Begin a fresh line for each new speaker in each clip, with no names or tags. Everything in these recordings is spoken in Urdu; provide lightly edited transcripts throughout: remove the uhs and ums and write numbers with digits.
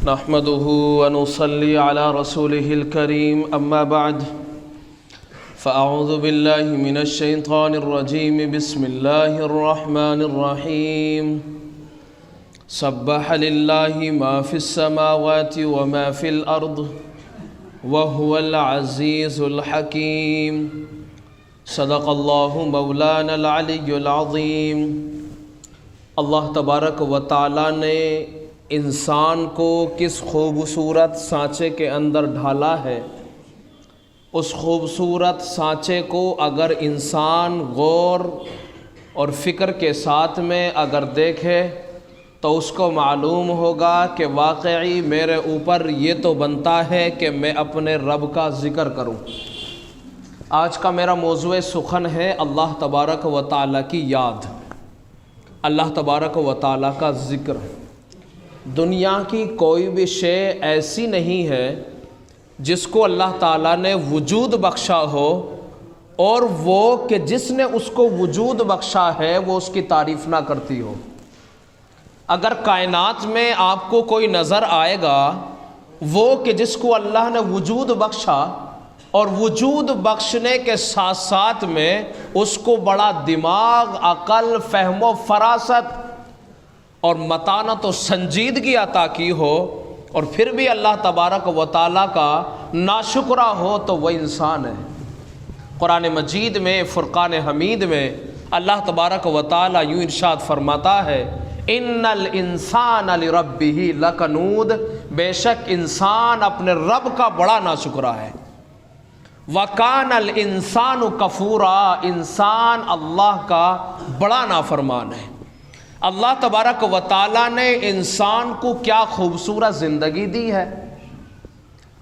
نحمده ونصلي على رسوله الكريم أما بعد فأعوذ بالله من الشيطان الرجيم بسم الله الرحمن الرحيم سبح لله ما في السماوات وما في الأرض وهو العزيز الحكيم صدق الله مولانا العلي العظيم۔ اللہ تبارک و تعالیٰ نے انسان کو کس خوبصورت سانچے کے اندر ڈھالا ہے، اس خوبصورت سانچے کو اگر انسان غور اور فکر کے ساتھ میں اگر دیکھے تو اس کو معلوم ہوگا کہ واقعی میرے اوپر یہ تو بنتا ہے کہ میں اپنے رب کا ذکر کروں۔ آج کا میرا موضوع سخن ہے اللہ تبارک و تعالیٰ کی یاد، اللہ تبارک و تعالیٰ کا ذکر۔ دنیا کی کوئی بھی شے ایسی نہیں ہے جس کو اللہ تعالیٰ نے وجود بخشا ہو اور وہ کہ جس نے اس کو وجود بخشا ہے وہ اس کی تعریف نہ کرتی ہو۔ اگر کائنات میں آپ کو کوئی نظر آئے گا وہ کہ جس کو اللہ نے وجود بخشا اور وجود بخشنے کے ساتھ ساتھ میں اس کو بڑا دماغ، عقل، فہم و فراست اور متانت و سنجیدگی عطا کی ہو اور پھر بھی اللہ تبارک و تعالیٰ کا ناشکرہ ہو تو وہ انسان ہے۔ قرآن مجید میں فرقان حمید میں اللہ تبارک و تعالیٰ یوں ارشاد فرماتا ہے، ان الانسان لربہ لکنود، بے شک انسان اپنے رب کا بڑا ناشکرہ ہے۔ وَكَانَ الْإِنسَانُ كَفُورًا، انسان اللہ کا بڑا نافرمان ہے۔ اللہ تبارک و تعالیٰ نے انسان کو کیا خوبصورت زندگی دی ہے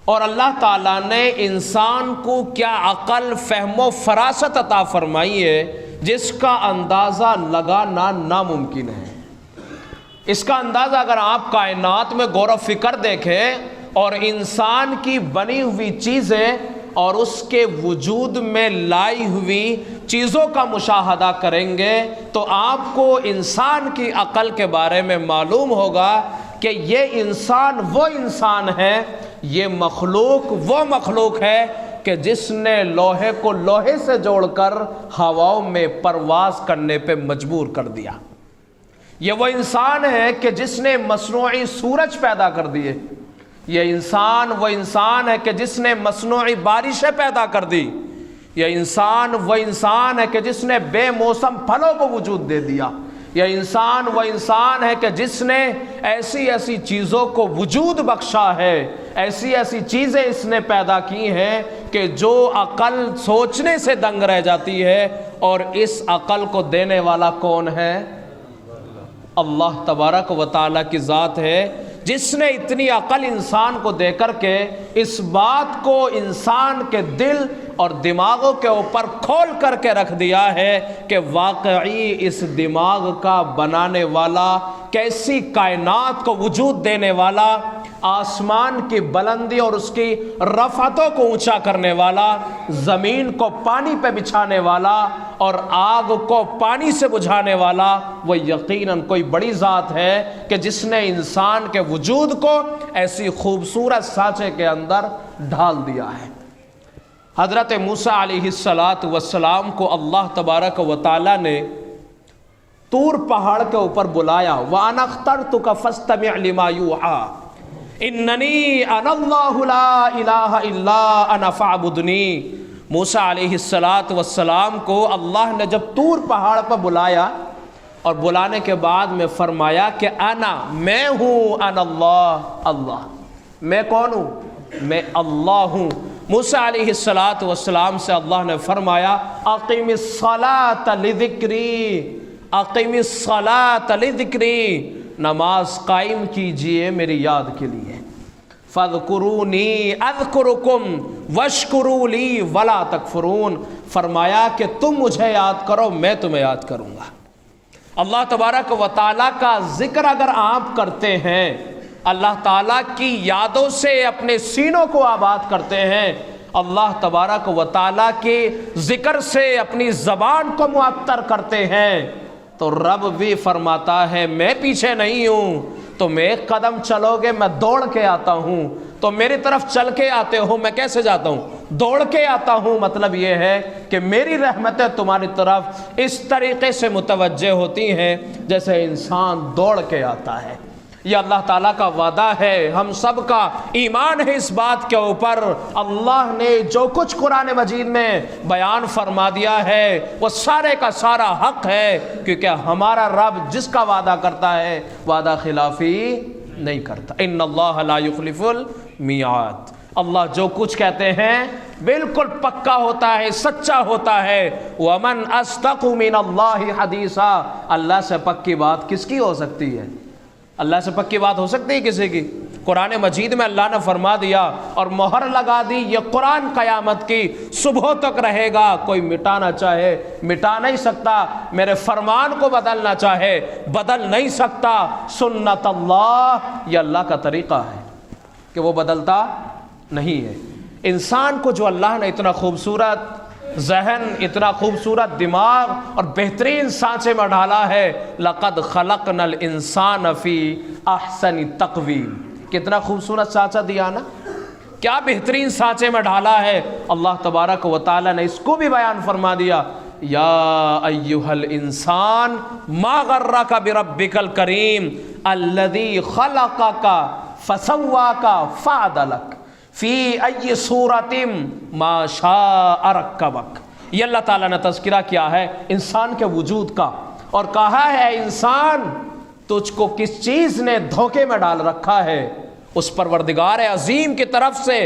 اور اللہ تعالیٰ نے انسان کو کیا عقل، فہم و فراست عطا فرمائی ہے جس کا اندازہ لگانا ناممکن ہے۔ اس کا اندازہ اگر آپ کائنات میں غور و فکر دیکھیں اور انسان کی بنی ہوئی چیزیں اور اس کے وجود میں لائی ہوئی چیزوں کا مشاہدہ کریں گے تو آپ کو انسان کی عقل کے بارے میں معلوم ہوگا کہ یہ انسان وہ انسان ہے، یہ مخلوق وہ مخلوق ہے کہ جس نے لوہے کو لوہے سے جوڑ کر ہواؤں میں پرواز کرنے پہ مجبور کر دیا۔ یہ وہ انسان ہے کہ جس نے مصنوعی سورج پیدا کر دیے۔ یہ انسان وہ انسان ہے کہ جس نے مصنوعی بارشیں پیدا کر دی۔ یہ انسان وہ انسان ہے کہ جس نے بے موسم پھلوں کو وجود دے دیا۔ یہ انسان وہ انسان ہے کہ جس نے ایسی ایسی چیزوں کو وجود بخشا ہے، ایسی ایسی چیزیں اس نے پیدا کی ہیں کہ جو عقل سوچنے سے دنگ رہ جاتی ہے، اور اس عقل کو دینے والا کون ہے؟ اللہ تبارک و تعالیٰ کی ذات ہے جس نے اتنی عقل انسان کو دے کر کے اس بات کو انسان کے دل اور دماغوں کے اوپر کھول کر کے رکھ دیا ہے کہ واقعی اس دماغ کا بنانے والا، کیسی کائنات کو وجود دینے والا، آسمان کی بلندی اور اس کی رفعتوں کو اونچا کرنے والا، زمین کو پانی پہ بچھانے والا اور آگ کو پانی سے بجھانے والا، وہ یقیناً کوئی بڑی ذات ہے کہ جس نے انسان کے وجود کو ایسی خوبصورت سانچے کے اندر ڈھال دیا ہے۔ حضرت موسیٰ علیہ السلام کو اللہ تبارک و تعالیٰ نے طور پہاڑ کے اوپر بلایا، وَأَنَا اخْتَرْتُكَ فَاسْتَمِعْ لِمَا يُوحَىٰ اِنَّنِي أَنَا اللَّهُ لَا إِلَٰهَ إِلَّا أَنَا فَاعْبُدْنِي۔ موسیٰ علیہ السلام کو اللہ نے جب طور پہاڑ پر بلایا اور بلانے کے بعد میں فرمایا کہ انا، میں ہوں، انا اللہ، اللہ، میں کون ہوں؟ میں اللہ ہوں۔ موسیٰ علیہ السلام سے اللہ نے فرمایا اقیم الصلاۃ لذکری، اقیم الصلاۃ لذکری، نماز قائم کیجئے میری یاد کے لیے۔ فاذکرونی اذکرکم واشکروا لی ولا تکفرون، فرمایا کہ تم مجھے یاد کرو میں تمہیں یاد کروں گا۔ اللہ تبارک و تعالیٰ کا ذکر اگر آپ کرتے ہیں، اللہ تعالیٰ کی یادوں سے اپنے سینوں کو آباد کرتے ہیں، اللہ تبارک و تعالیٰ کے ذکر سے اپنی زبان کو معطر کرتے ہیں، تو رب بھی فرماتا ہے میں پیچھے نہیں ہوں، تم ایک قدم چلو گے میں دوڑ کے آتا ہوں، تو میری طرف چل کے آتے ہو، میں کیسے جاتا ہوں؟ دوڑ کے آتا ہوں۔ مطلب یہ ہے کہ میری رحمتیں تمہاری طرف اس طریقے سے متوجہ ہوتی ہیں جیسے انسان دوڑ کے آتا ہے۔ یہ اللہ تعالیٰ کا وعدہ ہے، ہم سب کا ایمان ہے اس بات کے اوپر۔ اللہ نے جو کچھ قرآن مجید میں بیان فرما دیا ہے وہ سارے کا سارا حق ہے، کیونکہ ہمارا رب جس کا وعدہ کرتا ہے وعدہ خلافی نہیں کرتا۔ ان اللہ لا یخلف المیعاد، اللہ جو کچھ کہتے ہیں بالکل پکا ہوتا ہے، سچا ہوتا ہے۔ ومن اصدق من اللہ حدیثا، اللہ سے پکی بات کس کی ہو سکتی ہے؟ اللہ سے پکی بات ہو سکتی ہے کسی کی؟ قرآن مجید میں اللہ نے فرما دیا اور مہر لگا دی، یہ قرآن قیامت کی صبح تک رہے گا، کوئی مٹانا چاہے مٹا نہیں سکتا، میرے فرمان کو بدلنا چاہے بدل نہیں سکتا۔ سنت اللہ، یہ اللہ کا طریقہ ہے کہ وہ بدلتا نہیں ہے۔ انسان کو جو اللہ نے اتنا خوبصورت ذہن، اتنا خوبصورت دماغ اور بہترین سانچے میں ڈالا ہے، لقد خلقنا الانسان فی احسن تقویم، کتنا خوبصورت سانچہ دیا نا، کیا بہترین سانچے میں ڈالا ہے۔ اللہ تبارک و تعالی نے اس کو بھی بیان فرما دیا، یا ایھا الانسان ما غرک بربک الکریم الذی خلقک فسواک فعدلک فی ای صورت ما شاء رکبک۔ یہ اللہ تعالیٰ نے تذکرہ کیا ہے انسان کے وجود کا، اور کہا ہے انسان تجھ کو کس چیز نے دھوکے میں ڈال رکھا ہے؟ اس پروردگار عظیم کی طرف سے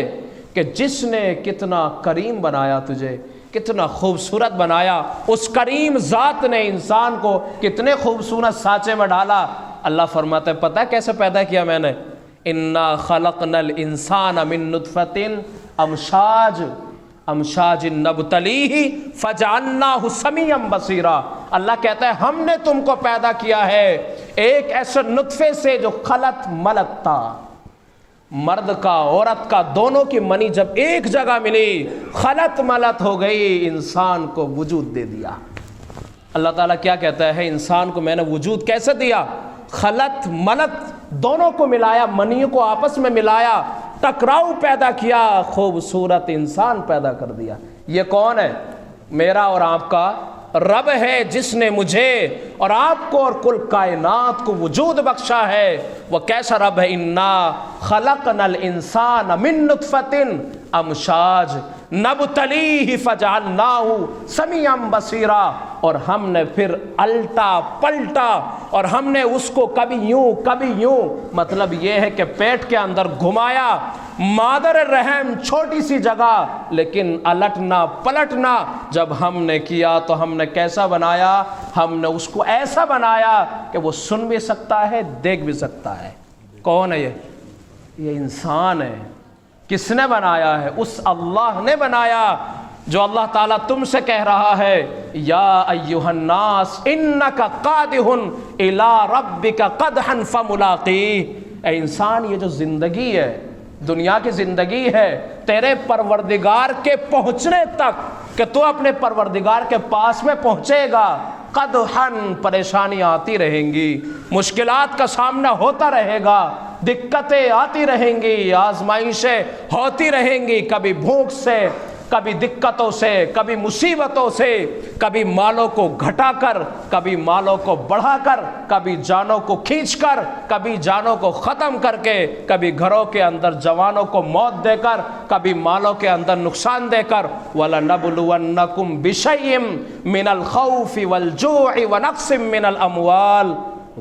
کہ جس نے کتنا کریم بنایا تجھے، کتنا خوبصورت بنایا، اس کریم ذات نے انسان کو کتنے خوبصورت سانچے میں ڈالا۔ اللہ فرماتا ہے پتہ ہے کیسے پیدا کیا میں نے؟ انا خلقنا الانسان من نطفۃ امشاج نبتلیہ فجعلناہ سمیعا بصیرا۔ اللہ کہتا ہے ہم نے تم کو پیدا کیا ہے ایک ایسے نطفے سے جو خلط ملط تھا، مرد کا عورت کا دونوں کی منی جب ایک جگہ ملی خلط ملط ہو گئی، انسان کو وجود دے دیا۔ اللہ تعالیٰ کیا کہتا ہے؟ انسان کو میں نے وجود کیسے دیا؟ خلط ملط دونوں کو ملایا، منی کو آپس میں ملایا، ٹکراؤ پیدا کیا، خوبصورت انسان پیدا کر دیا۔ یہ کون ہے؟ میرا اور آپ کا رب ہے، جس نے مجھے اور آپ کو اور کل کائنات کو وجود بخشا ہے۔ وہ کیسا رب ہے؟ انا خلقنا الانسان من نطفۃ امشاج نبتلیہ فجعلناہ سمیعا بصیرا، اور ہم نے پھر الٹا پلٹا اور ہم نے اس کو کبھی یوں کبھی یوں، مطلب یہ ہے کہ پیٹ کے اندر گھمایا، مادر رحم چھوٹی سی جگہ لیکن الٹنا پلٹنا جب ہم نے کیا تو ہم نے کیسا بنایا؟ ہم نے اس کو ایسا بنایا کہ وہ سن بھی سکتا ہے دیکھ بھی سکتا ہے۔ کون ہے یہ انسان ہے۔ کس نے بنایا ہے؟ اس اللہ نے بنایا جو اللہ تعالیٰ تم سے کہہ رہا ہے یا ایھا الناس انک قادح الی ربک قدحا فملاقیہ۔ اے انسان، یہ جو زندگی ہے، دنیا کی زندگی ہے، تیرے پروردگار کے پہنچنے تک کہ تو اپنے پروردگار کے پاس میں پہنچے گا، قدحا پریشانیاں آتی رہیں گی، مشکلات کا سامنا ہوتا رہے گا، دقتیں آتی رہیں گی، آزمائشیں ہوتی رہیں گی، کبھی بھوک سے، کبھی دقتوں سے، کبھی مصیبتوں سے، کبھی مالوں کو گھٹا کر، کبھی مالوں کو بڑھا کر، کبھی جانوں کو کھینچ کر، کبھی جانوں کو ختم کر کے، کبھی گھروں کے اندر جوانوں کو موت دے کر، کبھی مالوں کے اندر نقصان دے کر۔ وَلَنَبْلُوَنَّكُمْ بِشَيْءٍ مِّنَ الْخَوْفِ وَالْجُوعِ وَنَقْصٍ مِّنَ الْأَمْوَالِ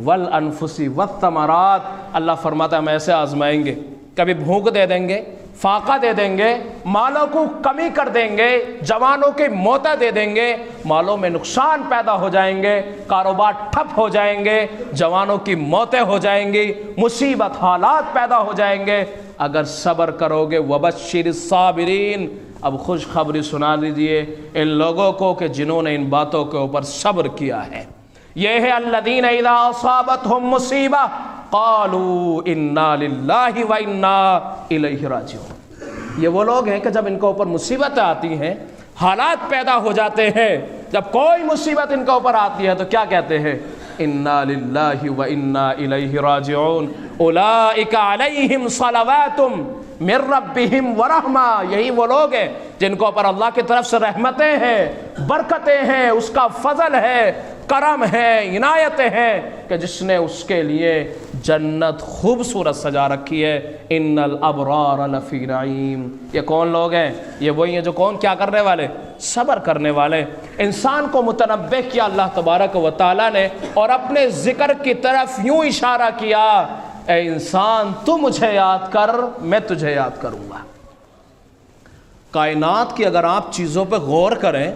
وَالْأَنفُسِ وَالثَّمَرَاتِ۔ اللہ فرماتا ہے ہم ایسے آزمائیں گے، کبھی بھوک دے دیں گے، فاقہ دے دیں گے، مالوں کو کمی کر دیں گے، جوانوں کی موتیں دے دیں گے، مالوں میں نقصان پیدا ہو جائیں گے، کاروبار ٹھپ ہو جائیں گے، جوانوں کی موتیں ہو جائیں گی، مصیبت حالات پیدا ہو جائیں گے، اگر صبر کرو گے۔ وَبَشِّرِ الصَّابِرِينَ۔ اب خوشخبری سنا لیجئے ان لوگوں کو کہ جنہوں نے ان باتوں کے اوپر صبر کیا ہے۔ یہ ہے الذین اذا اصابتہم مصیبہ قالوا انا للہ و انا الیہ راجعون۔ یہ وہ لوگ ہیں کہ جب ان کے اوپر مصیبتیں آتی ہیں، حالات پیدا ہو جاتے ہیں، جب کوئی مصیبت ان کے اوپر آتی ہے تو کیا کہتے ہیں؟ انا للہ و انا الیہ راجعون اولئک علیہم صلوات من ربہم ورحمہ، یہی وہ لوگ ہیں جن کو پر اللہ کی طرف سے رحمتیں ہیں، برکتیں ہیں، اس کا فضل ہے، کرم ہے، عنایتیں ہیں کہ جس نے اس کے لیے جنت خوبصورت سجا رکھی ہے۔ ان الابرار لفی نعیم، یہ کون لوگ ہیں؟ یہ وہی ہیں جو کون کیا کرنے والے؟ صبر کرنے والے۔ انسان کو متنبہ کیا اللہ تبارک و تعالیٰ نے اور اپنے ذکر کی طرف یوں اشارہ کیا، اے انسان تو مجھے یاد کر، میں تجھے یاد کروں گا۔ کائنات کی اگر آپ چیزوں پہ غور کریں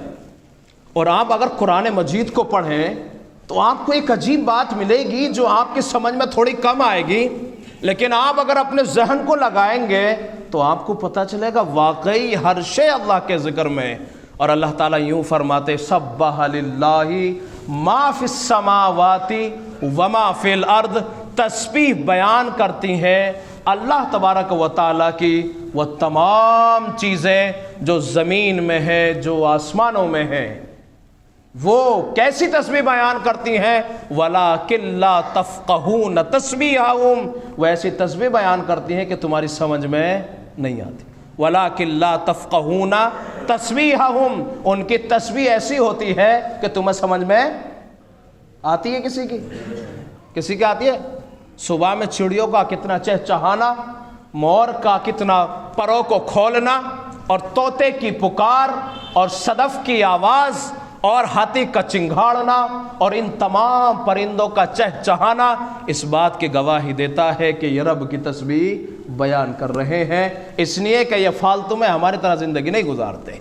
اور آپ اگر قرآن مجید کو پڑھیں تو آپ کو ایک عجیب بات ملے گی جو آپ کی سمجھ میں تھوڑی کم آئے گی، لیکن آپ اگر اپنے ذہن کو لگائیں گے تو آپ کو پتہ چلے گا واقعی ہر شے اللہ کے ذکر میں۔ اور اللہ تعالیٰ یوں فرماتے سبح للہ ما فی السماوات وما فی الارض، تسبیح بیان کرتی ہیں اللہ تبارک و تعالیٰ کی وہ تمام چیزیں جو زمین میں ہے، جو آسمانوں میں ہیں۔ وہ کیسی تسبیح بیان کرتی ہیں؟ وَلَٰكِن لَّا تَفْقَهُونَ تَسْبِيحَهُمْ، وہ ایسی تسبیح بیان کرتی ہیں کہ تمہاری سمجھ میں نہیں آتی۔ وَلَٰكِن لَّا تَفْقَهُونَ تَسْبِيحَهُمْ، ان کی تسبیح ایسی ہوتی ہے کہ تمہیں سمجھ میں آتی ہے؟ کسی کی آتی ہے؟ صبح میں چڑیوں کا کتنا چہچہانا، مور کا کتنا پروں کو کھولنا، اور طوطے کی پکار، اور صدف کی آواز، اور ہاتھی کا چنگھاڑنا، اور ان تمام پرندوں کا چہچہانا اس بات کی گواہی دیتا ہے کہ یہ رب کی تسبیح بیان کر رہے ہیں، اس لیے کہ یہ فالتو میں ہماری طرح زندگی نہیں گزارتے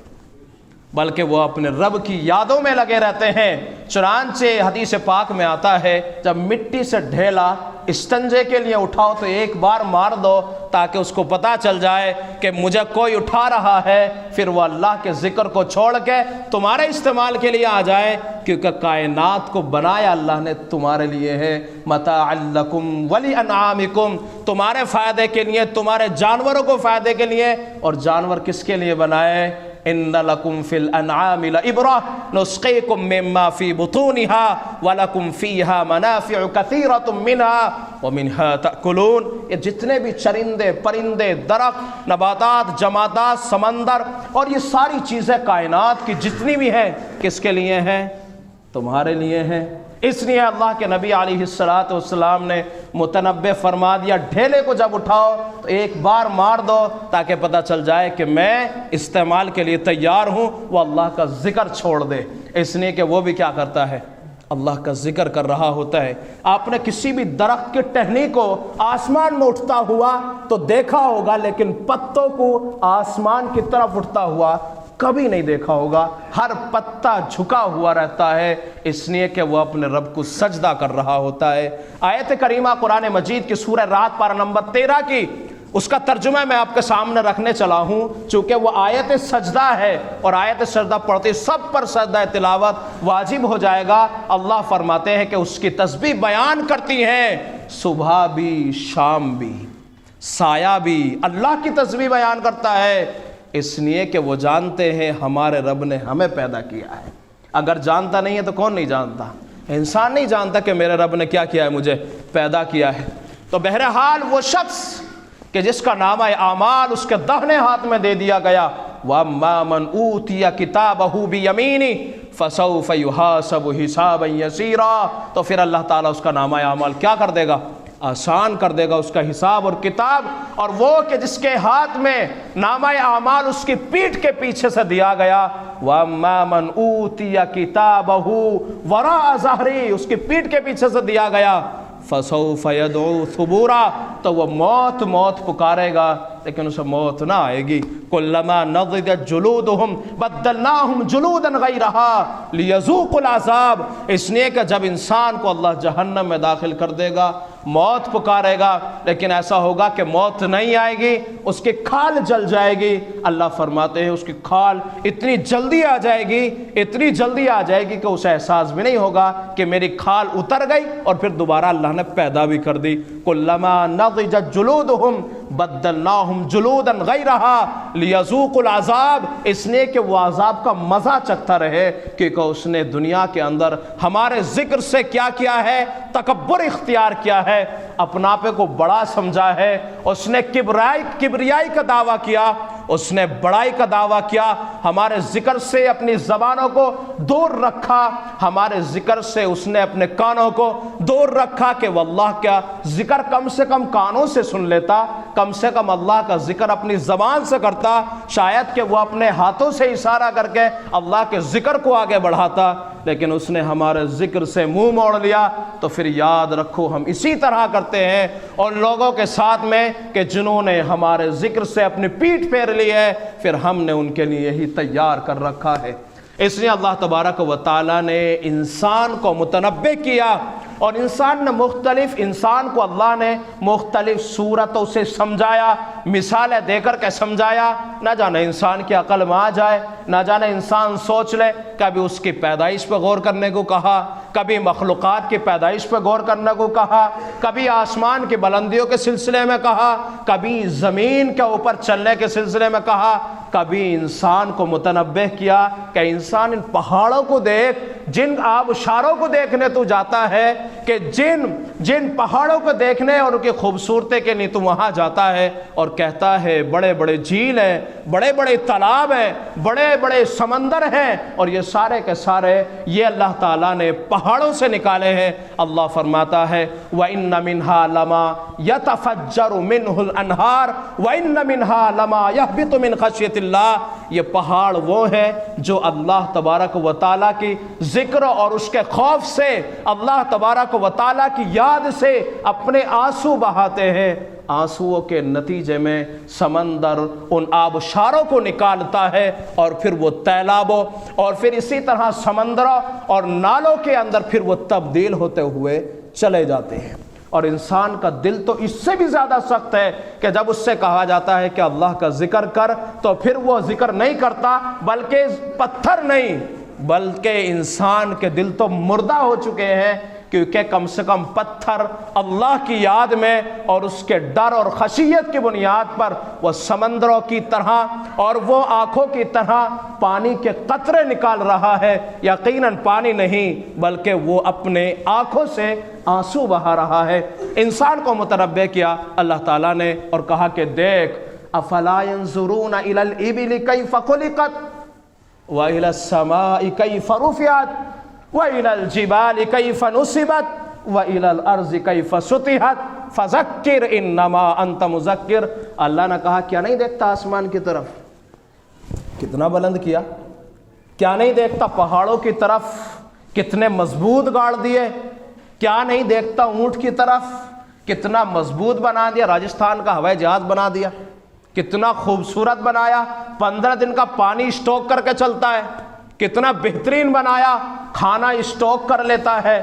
بلکہ وہ اپنے رب کی یادوں میں لگے رہتے ہیں۔ چنانچہ حدیث پاک میں آتا ہے جب مٹی سے ڈھیلا استنجے کے لیے اٹھاؤ تو ایک بار مار دو تاکہ اس کو پتہ چل جائے کہ مجھے کوئی اٹھا رہا ہے، پھر وہ اللہ کے ذکر کو چھوڑ کے تمہارے استعمال کے لیے آ جائے، کیونکہ کائنات کو بنایا اللہ نے تمہارے لیے ہے، متاعا لکم ولانعامکم، تمہارے فائدے کے لیے، تمہارے جانوروں کو فائدے کے لیے۔ اور جانور کس کے لیے بنائے؟ ان لکم فی الانعام لعبرہ نسقیکم مما فی بطونها ولکم فیہا منافع کثیرۃ منها ومنها تأکلون، یہ جتنے بھی چرندے، پرندے، درخت، نباتات، جمادات، سمندر، اور یہ ساری چیزیں کائنات کی جتنی بھی ہیں کس کے لیے ہیں؟ تمہارے لیے ہیں۔ اس لیے اللہ کے نبی علیہ السلام نے متنبہ فرما دیا ڈھیلے کو جب اٹھاؤ تو ایک بار مار دو تاکہ پتہ چل جائے کہ میں استعمال کے لیے تیار ہوں۔ وہ اللہ کا ذکر چھوڑ دے، اس لیے کہ وہ بھی کیا کرتا ہے؟ اللہ کا ذکر کر رہا ہوتا ہے۔ آپ نے کسی بھی درخت کی ٹہنی کو آسمان میں اٹھتا ہوا تو دیکھا ہوگا، لیکن پتوں کو آسمان کی طرف اٹھتا ہوا کبھی نہیں دیکھا ہوگا۔ ہر پتا جھکا ہوا رہتا ہے، اس لیے کہ وہ اپنے رب کو سجدہ کر رہا ہوتا ہے۔ آیت کریمہ قرآن مجید کی سورہ رات پارہ نمبر 13 کی اس کا ترجمہ میں آپ کے سامنے رکھنے چلا ہوں، چونکہ وہ آیت سجدہ ہے اور آیت سجدہ پڑھتے سب پر سجدہ تلاوت واجب ہو جائے گا۔ اللہ فرماتے ہیں کہ اس کی تسبیح بیان کرتی ہیں صبح بھی، شام بھی، سایہ بھی، اللہ کی تسبیح بیان کرتا ہے، اس لیے کہ وہ جانتے ہیں ہمارے رب نے ہمیں پیدا کیا ہے۔ اگر جانتا نہیں ہے تو کون نہیں جانتا؟ انسان نہیں جانتا کہ میرے رب نے کیا کیا ہے، مجھے پیدا کیا ہے۔ تو بہرحال وہ شخص کہ جس کا نامہ اعمال اس کے داہنے ہاتھ میں دے دیا گیا، وَأَمَّا مَنْ أُوتِيَ كِتَابَهُ بِيَمِينِهِ فَسَوْفَ يُحَاسَبُ حِسَابًا يَسِيرًا، تو پھر اللہ تعالیٰ اس کا نامہ اعمال کیا کر دے گا؟ آسان کر دے گا اس کا حساب اور کتاب۔ اور وہ کہ جس کے ہاتھ میں نامہ اعمال اس کی پیٹھ کے پیچھے سے دیا گیا، وَأَمَّا مَنْ أُوتِيَ كِتَابَهُ وَرَاءَ ظَهْرِهِ، اس کی پیٹھ کے پیچھے سے دیا گیا، فَسَوْفَ يَدْعُو ثُبُورًا، تو وہ موت موت پکارے گا لیکن اسے موت نہ آئے گی۔ كُلَّمَا نَضِجَتْ جُلُودُهُمْ بَدَّلْنَاهُمْ جُلُودًا غَيْرَهَا لِيَذُوقُوا الْعَذَابَ، اس لیے کہ جب انسان کو اللہ جہنم میں داخل کر دے گا موت پکارے گا، لیکن ایسا ہوگا کہ موت نہیں آئے گی، اس کی کھال جل جائے گی۔ اللہ فرماتے ہیں اس کی کھال اتنی جلدی آ جائے گی، اتنی جلدی آ جائے گی کہ اسے احساس بھی نہیں ہوگا کہ میری کھال اتر گئی اور پھر دوبارہ اللہ نے پیدا بھی کر دی۔ كُلَّمَا نَضِجَتْ جُلُودُهُمْ
بدلناہم جلودا غیرہا لیذوقوا العذاب، اس لیے کہ وہ عذاب کا مزہ چکھتا رہے، کیونکہ اس نے دنیا کے اندر ہمارے ذکر سے کیا کیا ہے؟ تکبر اختیار کیا ہے، اپناپے کو بڑا سمجھا ہے، اس نے کبریائی کا دعویٰ کیا، اس نے بڑائی کا دعویٰ کیا، ہمارے ذکر سے اپنی زبانوں کو دور رکھا، ہمارے ذکر سے اس نے اپنے کانوں کو دور رکھا کہ واللہ کیا ذکر کم سے کم کانوں سے سن لیتا، کم سے کم اللہ کا ذکر اپنی زبان سے کرتا، شاید کہ وہ اپنے ہاتھوں سے اشارہ کر کے اللہ کے ذکر کو آگے بڑھاتا، لیکن اس نے ہمارے ذکر سے منہ موڑ لیا۔ تو پھر یاد رکھو ہم اسی طرح کرتے ہیں اور لوگوں کے ساتھ میں کہ جنہوں نے ہمارے ذکر سے اپنی پیٹھ پھیر لی ہے، پھر ہم نے ان کے لیے یہی تیار کر رکھا ہے۔ اس لیے اللہ تبارک و تعالیٰ نے انسان کو متنبع کیا، اور انسان کو اللہ نے مختلف صورتوں سے سمجھایا، مثالیں دے کر کے سمجھایا، نہ جانے انسان کی عقل میں آ جائے، نہ جانے انسان سوچ لے۔ کبھی اس کی پیدائش پہ غور کرنے کو کہا، کبھی مخلوقات کی پیدائش پہ غور کرنے کو کہا، کبھی آسمان کی بلندیوں کے سلسلے میں کہا، کبھی زمین کے اوپر چلنے کے سلسلے میں کہا، کبھی انسان کو متنبہ کیا کہ انسان ان پہاڑوں کو دیکھ، جن آبشاروں کو دیکھنے تو جاتا ہے، کہ جن پہاڑوں کو دیکھنے اور ان کی خوبصورتی کے لیے تو وہاں جاتا ہے، اور کہتا ہے بڑے بڑے جھیل ہیں، بڑے بڑے تالاب ہیں، بڑے بڑے سمندر ہیں، اور یہ سارے کے سارے یہ اللہ تعالیٰ نے پہاڑوں سے نکالے ہیں۔ اللہ فرماتا ہے وَإِنَّ مِنْهَا لَمَا يَتَفَجَّرُ مِنْهُ الْأَنْهَارُ وَإِنَّ مِنْهَا لَمَا يَهْبِطُ مِنْ خَشْيَةِ اللَّهِ، یہ پہاڑ وہ ہیں جو اللہ تبارک و تعالیٰ کی ذکر اور اس کے خوف سے، اللہ تبارک و تعالیٰ کی یاد سے اپنے آنسو بہاتے ہیں۔ آنسوؤں کے نتیجے میں سمندر ان آبشاروں کو نکالتا ہے، اور پھر وہ تیلابوں اور پھر اسی طرح سمندروں اور نالوں کے اندر پھر وہ تبدیل ہوتے ہوئے چلے جاتے ہیں۔ اور انسان کا دل تو اس سے بھی زیادہ سخت ہے کہ جب اس سے کہا جاتا ہے کہ اللہ کا ذکر کر، تو پھر وہ ذکر نہیں کرتا، بلکہ پتھر نہیں بلکہ انسان کے دل تو مردہ ہو چکے ہیں، کیونکہ کم سے کم پتھر اللہ کی یاد میں اور اس کے ڈر اور خشیت کی بنیاد پر وہ سمندروں کی طرح اور وہ آنکھوں کی طرح پانی کے قطرے نکال رہا ہے۔ یقیناً پانی نہیں بلکہ وہ اپنے آنکھوں سے آنسو بہا رہا ہے۔ انسان کو متنبہ کیا اللہ تعالیٰ نے اور کہا کہ دیکھ افلا ينظرون الى الابل كيف خلقت والى السماء كيف رفعت وإلى الجبال كيف نصبت وإلى الأرض كيف سطحت فذكر إنما أنت مذكر۔ اللہ نے کہا کیا نہیں دیکھتا آسمان کی طرف، کتنا بلند کیا؟ کیا نہیں دیکھتا پہاڑوں کی طرف، کتنے مضبوط گاڑ دیے؟ کیا نہیں دیکھتا اونٹ کی طرف، کتنا مضبوط بنا دیا؟ راجستھان کا ہوائی جہاز بنا دیا، کتنا خوبصورت بنایا، 15 دن کا پانی اسٹاک کر کے چلتا ہے، کتنا بہترین بنایا، کھانا اسٹاک کر لیتا ہے۔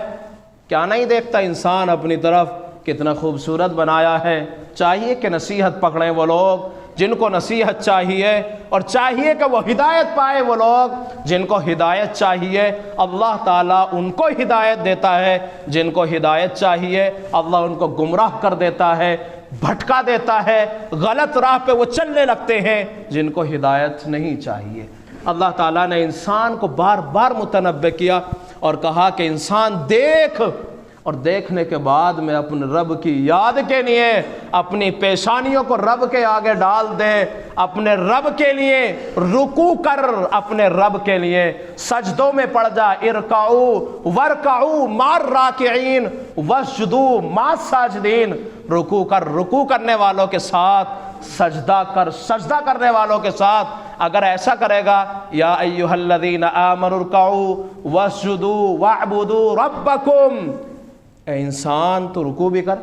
کیا نہیں دیکھتا انسان اپنی طرف کتنا خوبصورت بنایا ہے؟ چاہیے کہ نصیحت پکڑیں وہ لوگ جن کو نصیحت چاہیے، اور چاہیے کہ وہ ہدایت پائے وہ لوگ جن کو ہدایت چاہیے۔ اللہ تعالیٰ ان کو ہدایت دیتا ہے جن کو ہدایت چاہیے، اللہ ان کو گمراہ کر دیتا ہے، بھٹکا دیتا ہے، غلط راہ پہ وہ چلنے لگتے ہیں جن کو ہدایت نہیں چاہیے۔ اللہ تعالیٰ نے انسان کو بار بار متنبہ کیا اور کہا کہ انسان دیکھ، اور دیکھنے کے بعد میں اپنے رب کی یاد کے لیے اپنی پیشانیوں کو رب کے آگے ڈال دے، اپنے رب کے لیے رکوع کر، اپنے رب کے لیے سجدوں میں پڑ جا، ارکعوا ورکعوا مع الراکعین واسجدوا مع الساجدین، رکوع کر، رکوع کرنے والوں کے ساتھ، سجدہ کر، سجدہ کرنے والوں کے ساتھ۔ اگر ایسا کرے گا یا ایھا الذین آمنوا ارکعوا واسجدوا واعبدوا ربکم، اے انسان تو رکوع بھی کر،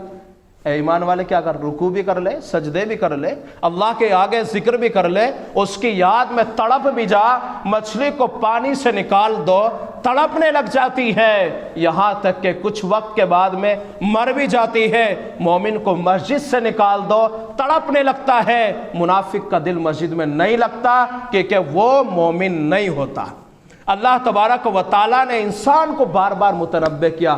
اے ایمان والے کیا کر، رکوع بھی کر لے، سجدے بھی کر لے، اللہ کے آگے ذکر بھی کر لے، اس کی یاد میں تڑپ بھی جا۔ مچھلی کو پانی سے نکال دو تڑپنے لگ جاتی ہے، یہاں تک کہ کچھ وقت کے بعد میں مر بھی جاتی ہے۔ مومن کو مسجد سے نکال دو تڑپنے لگتا ہے، منافق کا دل مسجد میں نہیں لگتا کیونکہ وہ مومن نہیں ہوتا۔ اللہ تبارک و تعالیٰ نے انسان کو بار بار متنبہ کیا۔